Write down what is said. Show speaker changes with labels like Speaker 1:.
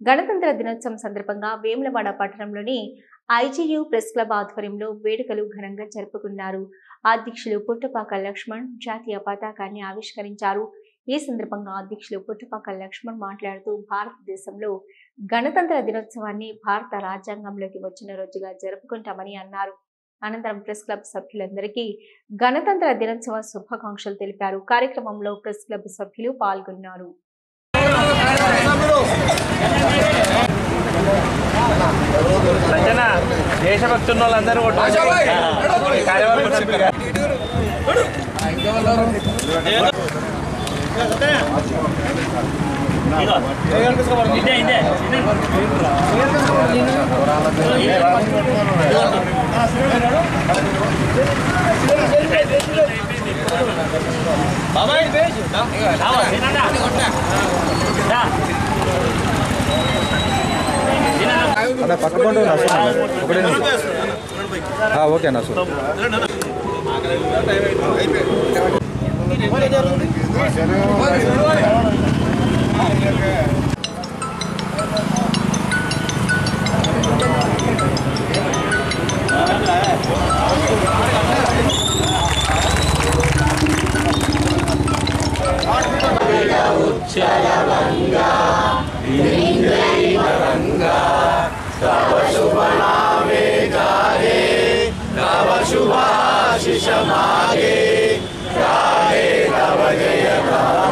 Speaker 1: గణతంత్ర దినోత్సవం సందర్భంగా వేములవాడ పట్టణంలోని ఐజీయూ ప్రెస్ క్లబ్ ఆధ్వర్యంలో వేడుకలు ఘనంగా జరుపుకున్నారు. అధ్యక్షులు పుట్టపాక లక్ష్మణ్ జాతీయ పతాకాన్ని ఆవిష్కరించారు. ఈ సందర్భంగా అధ్యక్షులు పుట్టపాక లక్ష్మణ్ మాట్లాడుతూ భారతదేశంలో గణతంత్ర దినోత్సవాన్ని భారత రాజ్యాంగంలోకి వచ్చిన రోజుగా జరుపుకుంటామని అన్నారు. అనంతరం ప్రెస్ క్లబ్ సభ్యులందరికీ గణతంత్ర దినోత్సవ శుభాకాంక్షలు తెలిపారు. కార్యక్రమంలో ప్రెస్ క్లబ్ సభ్యులు పాల్గొన్నారు.
Speaker 2: దేశభక్తున్న వాళ్ళందరూ
Speaker 3: అన్న పక్కకుండా ఓకే అన్న సార్
Speaker 4: तव शुभ नामे गाहे तव शुभाशिष मागे गाहे तव जय गाहे।